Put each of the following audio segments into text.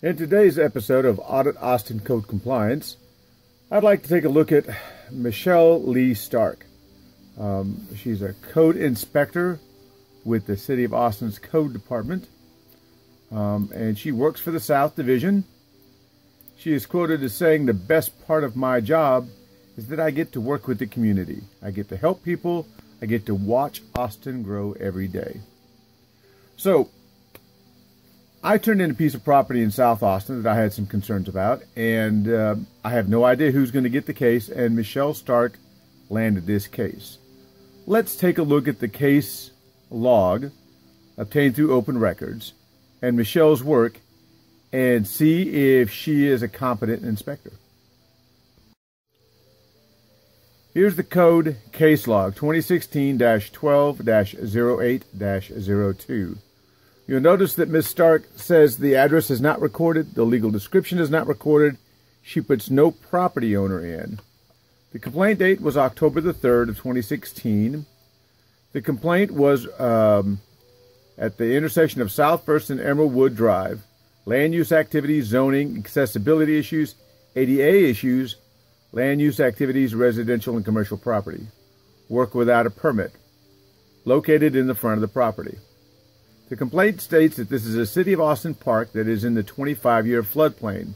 In today's episode of Audit Austin Code Compliance, I'd like to take a look at Michelle Lee Stark. She's a code inspector with the City of Austin's Code Department, and she works for the South Division. She is quoted as saying, "The best part of my job is that I get to work with the community. I get to help people. I get to watch Austin grow every day." So, I turned in a piece of property in South Austin that I had some concerns about, and I have no idea who's going to get the case, and Michelle Stark landed this case. Let's take a look at the case log obtained through open records and Michelle's work and see if she is a competent inspector. Here's the code case log 2016-12-08-02. You'll notice that Ms. Stark says the address is not recorded, the legal description is not recorded. She puts no property owner in. The complaint date was October the 3rd of 2016. The complaint was at the intersection of South First and Emerald Wood Drive. Land use activities, zoning, accessibility issues, ADA issues, land use activities, residential and commercial property. Work without a permit. Located in the front of the property. The complaint states that this is a City of Austin park that is in the 25-year floodplain.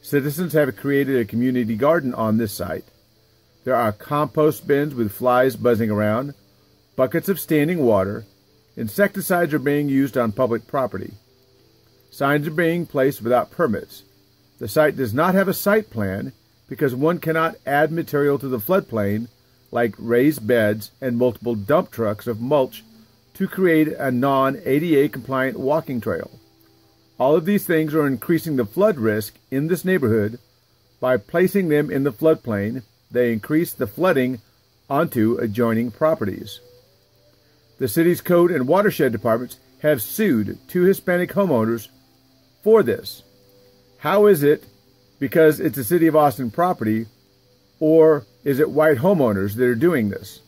Citizens have created a community garden on this site. There are compost bins with flies buzzing around, buckets of standing water, insecticides are being used on public property. Signs are being placed without permits. The site does not have a site plan because one cannot add material to the floodplain like raised beds and multiple dump trucks of mulch to create a non-ADA compliant walking trail. All of these things are increasing the flood risk in this neighborhood. By placing them in the floodplain, they increase the flooding onto adjoining properties. The city's code and watershed departments have sued two Hispanic homeowners for this. How is it because it's a City of Austin property, or is it white homeowners that are doing this?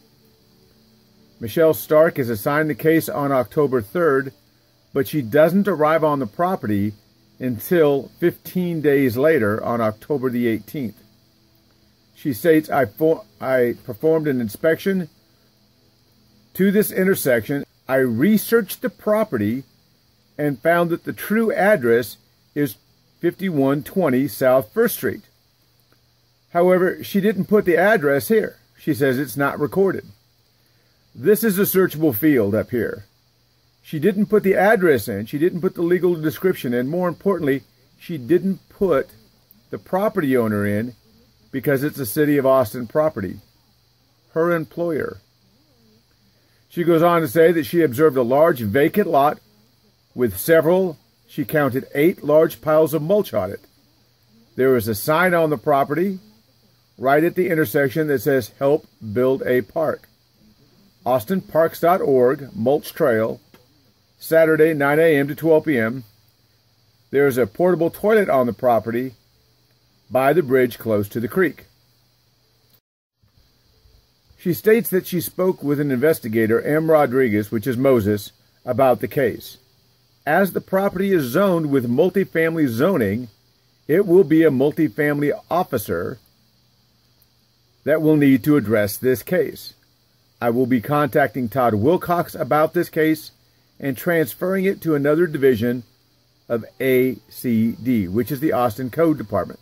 Michelle Stark is assigned the case on October 3rd, but she doesn't arrive on the property until 15 days later on October the 18th. She states, I performed an inspection to this intersection. I researched the property and found that the true address is 5120 South First Street. However, she didn't put the address here. She says it's not recorded. This is a searchable field up here. She didn't put the address in. She didn't put the legal description in. More importantly, she didn't put the property owner in because it's a City of Austin property. Her employer. She goes on to say that she observed a large vacant lot with several, she counted 8 large piles of mulch on it. There is a sign on the property right at the intersection that says, "Help build a park." AustinParks.org, mulch trail, Saturday 9 a.m. to 12 p.m. There is a portable toilet on the property by the bridge close to the creek. She states that she spoke with an investigator, M. Rodriguez, which is Moses, about the case. As the property is zoned with multifamily zoning, it will be a multifamily officer that will need to address this case. I will be contacting Todd Wilcox about this case and transferring it to another division of ACD, which is the Austin Code Department.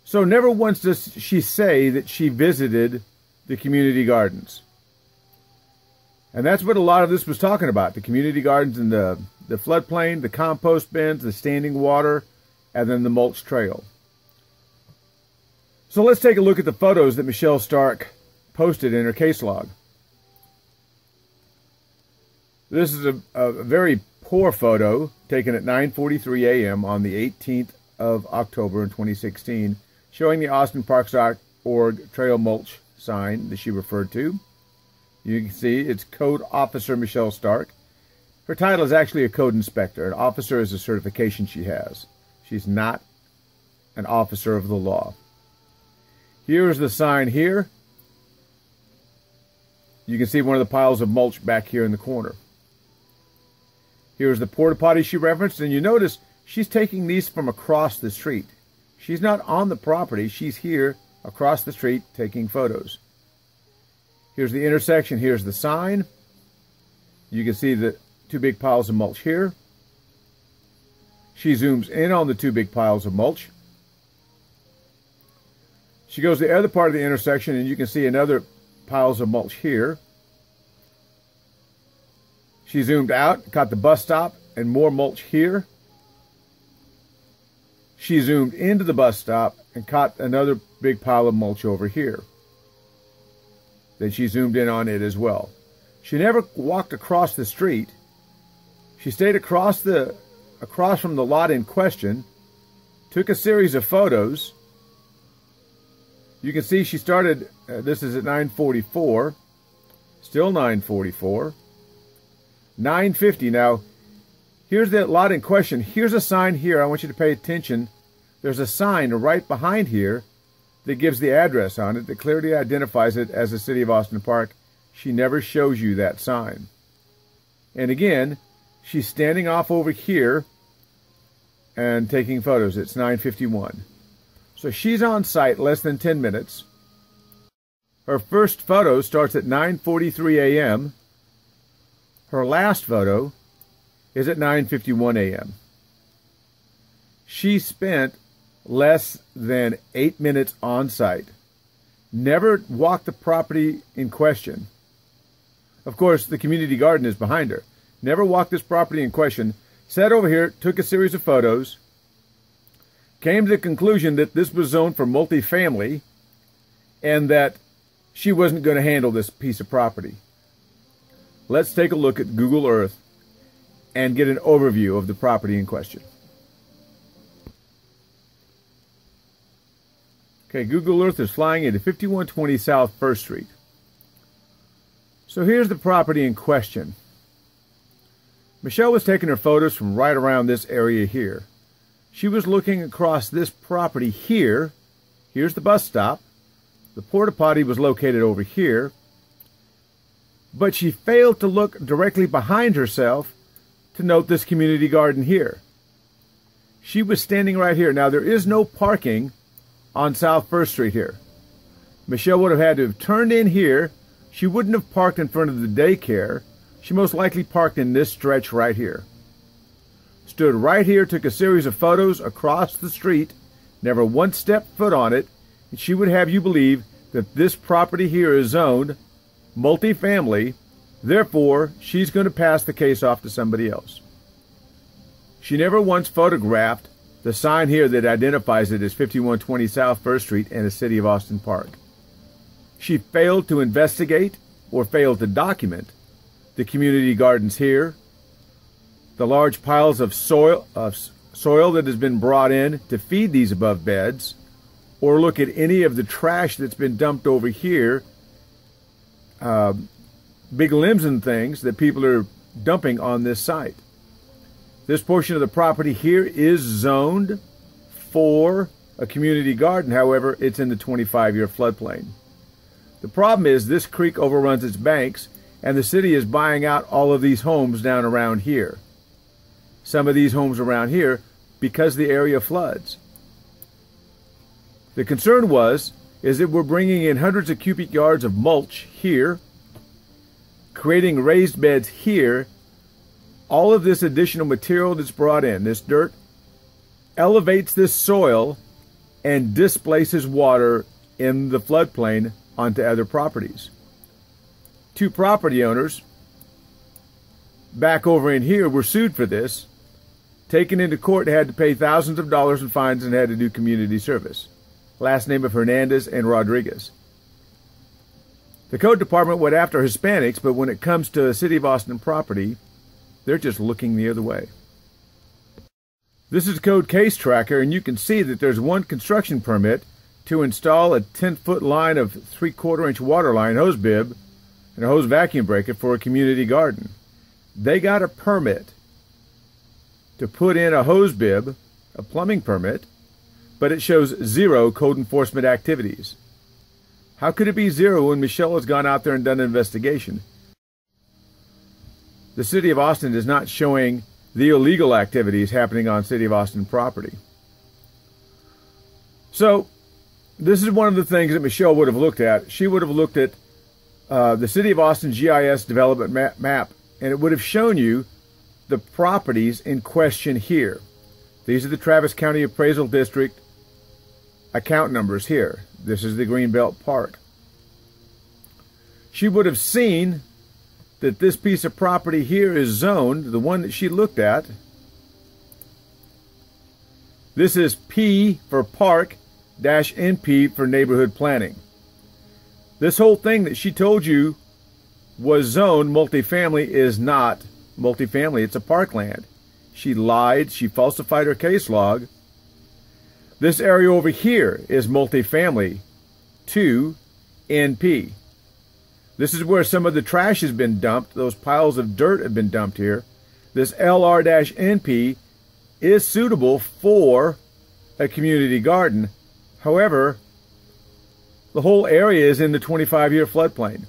So never once does she say that she visited the community gardens. And that's what a lot of this was talking about, the community gardens and the floodplain, the compost bins, the standing water, and then the mulch trail. So let's take a look at the photos that Michelle Stark posted in her case log. This is a very poor photo taken at 9:43 a.m. on the 18th of October in 2016, showing the AustinParks.org trail mulch sign that she referred to. You can see it's Code Officer Michelle Stark. Her title is actually a code inspector. An officer is a certification she has. She's not an officer of the law. Here's the sign here. You can see one of the piles of mulch back here in the corner. Here's the porta potty she referenced, and you notice She's taking these from across the street. She's not on the property. She's here across the street taking photos. Here's the intersection. Here's the sign. You can see the two big piles of mulch here. She zooms in on the two big piles of mulch. She goes to the other part of the intersection, and you can see another piles of mulch here. She zoomed out, caught the bus stop, and more mulch here. She zoomed into the bus stop and caught another big pile of mulch over here. Then she zoomed in on it as well. She never walked across the street. She stayed across from the lot in question, took a series of photos. You can see she started, this is at 9:44, still 9:44, 9:50. Now, here's the lot in question. Here's a sign here. I want you to pay attention. There's a sign right behind here that gives the address on it, that clearly identifies it as the City of Austin Park. She never shows you that sign. And again, she's standing off over here and taking photos. It's 9:51. So she's on site less than 10 minutes. Her first photo starts at 9:43 a.m. Her last photo is at 9:51 a.m. She spent less than 8 minutes on site. Never walked the property in question. Of course, the community garden is behind her. Never walked this property in question. Sat over here, took a series of photos, came to the conclusion that this was zoned for multifamily and that she wasn't going to handle this piece of property. Let's take a look at Google Earth and get an overview of the property in question. Okay, Google Earth is flying into 5120 South 1st Street. So here's the property in question. Michelle was taking her photos from right around this area here. She was looking across this property here. Here's the bus stop. The porta potty was located over here. But she failed to look directly behind herself to note this community garden here. She was standing right here. Now, there is no parking on South 1st Street here. Michelle would have had to have turned in here. She wouldn't have parked in front of the daycare. She most likely parked in this stretch right here. Stood right here, took a series of photos across the street, never once stepped foot on it, and she would have you believe that this property here is zoned multifamily, therefore she's going to pass the case off to somebody else. She never once photographed the sign here that identifies it as 5120 South 1st Street and the City of Austin Park. She failed to investigate or failed to document the community gardens here, the large piles of soil that has been brought in to feed these above beds, or look at any of the trash that's been dumped over here, big limbs and things that people are dumping on this site. This portion of the property here is zoned for a community garden. However, it's in the 25-year floodplain. The problem is this creek overruns its banks, and the city is buying out all of these homes down around here. Some of these homes around here because the area floods. The concern is that we're bringing in hundreds of cubic yards of mulch here, creating raised beds here. All of this additional material that's brought in, this dirt, elevates this soil and displaces water in the floodplain onto other properties. Two property owners back over in here were sued for this, taken into court, had to pay thousands of dollars in fines, and had to do community service. Last name of Hernandez and Rodriguez. The code department went after Hispanics, but when it comes to a City of Austin property, they're just looking the other way. This is a code case tracker, and you can see that there's one construction permit to install a 10-foot line of 3/4-inch water line hose bib and a hose vacuum breaker for a community garden. They got a permit to put in a hose bib, a plumbing permit, but it shows 0 code enforcement activities. How could it be 0 when Michelle has gone out there and done an investigation? The City of Austin is not showing the illegal activities happening on City of Austin property. So this is one of the things that Michelle would have looked at. She would have looked at the City of Austin GIS development map, and it would have shown you the properties in question here. These are the Travis County Appraisal District account numbers here. This is the Greenbelt Park. She would have seen that this piece of property here is zoned, the one that she looked at. This is P for park -NP for neighborhood planning. This whole thing that she told you was zoned multifamily is not multifamily. It's a parkland. She lied. She falsified her case log. This area over here is multifamily 2NP. This is where some of the trash has been dumped. Those piles of dirt have been dumped here. This LR-NP is suitable for a community garden. However, the whole area is in the 25-year floodplain.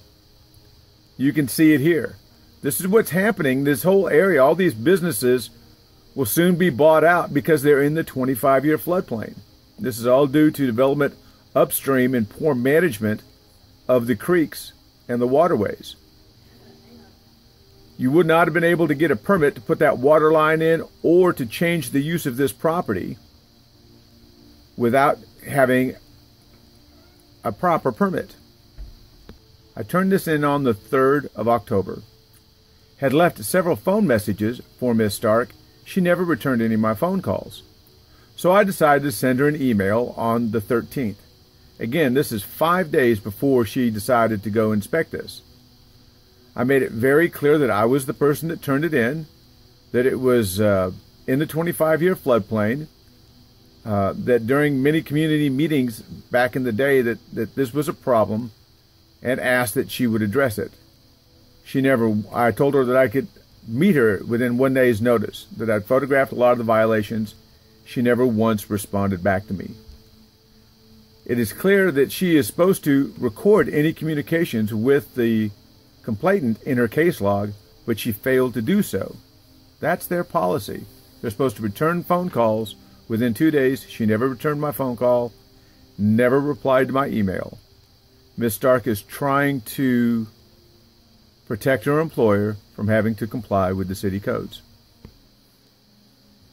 You can see it here. This is what's happening. This whole area, all these businesses will soon be bought out because they're in the 25-year floodplain. This is all due to development upstream and poor management of the creeks and the waterways. You would not have been able to get a permit to put that water line in or to change the use of this property without having a proper permit. I turned this in on the 3rd of October. Had left several phone messages for Miss Stark. She never returned any of my phone calls. So I decided to send her an email on the 13th. Again, this is 5 days before she decided to go inspect this. I made it very clear that I was the person that turned it in, that it was in the 25-year floodplain, that during many community meetings back in the day that this was a problem, and asked that she would address it. I told her that I could meet her within 1 day's notice, that I'd photographed a lot of the violations. She never once responded back to me. It is clear that she is supposed to record any communications with the complainant in her case log, but she failed to do so. That's their policy. They're supposed to return phone calls within 2 days. She never returned my phone call, never replied to my email. Ms. Stark is trying to protect her employer from having to comply with the city codes.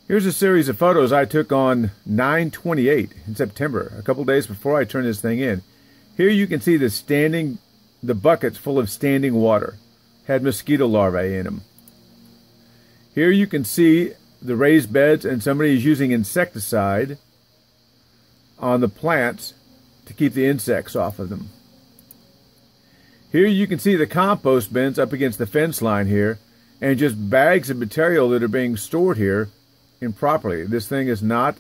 Here's a series of photos I took on 9/28 in September, a couple days before I turned this thing in. Here you can see the buckets full of standing water. Had mosquito larvae in them. Here you can see the raised beds, and somebody is using insecticide on the plants to keep the insects off of them. Here you can see the compost bins up against the fence line here, and just bags of material that are being stored here improperly. This thing is not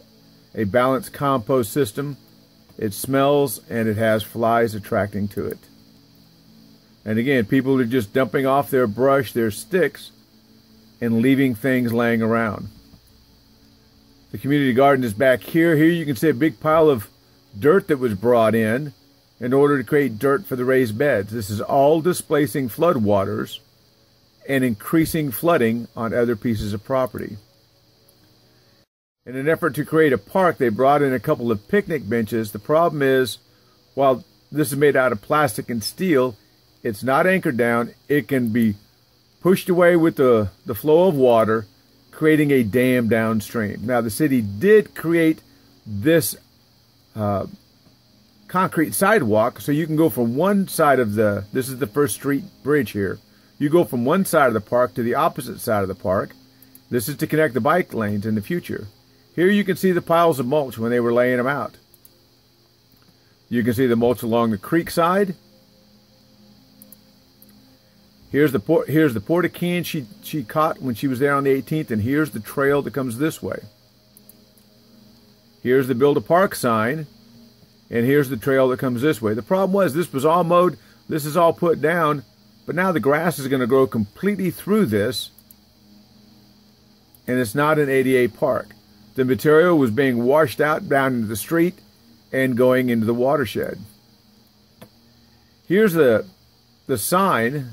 a balanced compost system. It smells and it has flies attracting to it. And again, people are just dumping off their brush, their sticks, and leaving things laying around. The community garden is back here. Here you can see a big pile of dirt that was brought in order to create dirt for the raised beds. This is all displacing flood waters and increasing flooding on other pieces of property. In an effort to create a park, they brought in a couple of picnic benches. The problem is, while this is made out of plastic and steel, it's not anchored down. It can be pushed away with the flow of water, creating a dam downstream. Now, the city did create this concrete sidewalk, so you can go from one side of this is the First Street Bridge here. You go from one side of the park to the opposite side of the park. This is to connect the bike lanes in the future. Here you can see the piles of mulch when they were laying them out. You can see the mulch along the creek side. Here's the porta can she caught when she was there on the 18th, and here's the trail that comes this way. Here's the Build a Park sign, and here's the trail that comes this way. The problem was this was all mowed, this is all put down, but now the grass is going to grow completely through this, and it's not an ADA park. The material was being washed out down into the street and going into the watershed. Here's the sign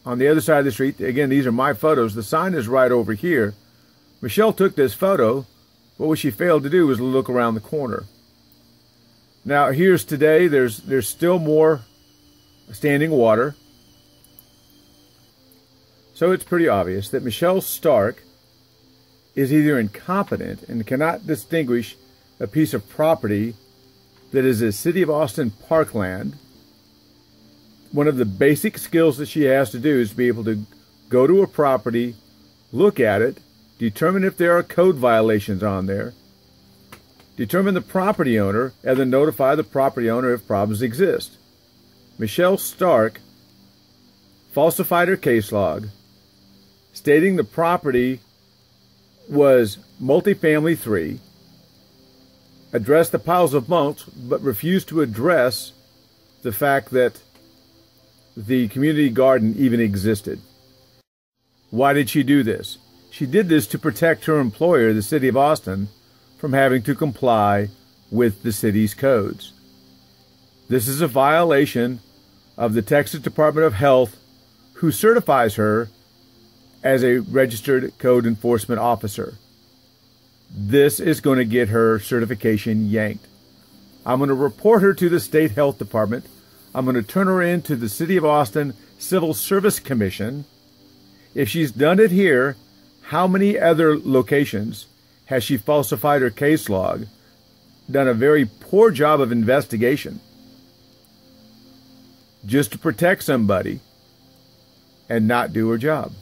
on the other side of the street. Again, these are my photos. The sign is right over here. Michelle took this photo, but what she failed to do was look around the corner. Now, here's today. There's still more standing water. So it's pretty obvious that Michelle Stark is either incompetent and cannot distinguish a piece of property that is a City of Austin parkland. One of the basic skills that she has to do is be able to go to a property, look at it, determine if there are code violations on there, determine the property owner, and then notify the property owner if problems exist. Michelle Stark falsified her case log, stating the property was multifamily 3, addressed the piles of mulch, but refused to address the fact that the community garden even existed. Why did she do this? She did this to protect her employer, the City of Austin, from having to comply with the city's codes. This is a violation of the Texas Department of Health, who certifies her as a registered code enforcement officer. This is going to get her certification yanked. I'm going to report her to the state health department. I'm going to turn her in to the City of Austin Civil Service Commission. If she's done it here, how many other locations has she falsified her case log, done a very poor job of investigation, just to protect somebody and not do her job?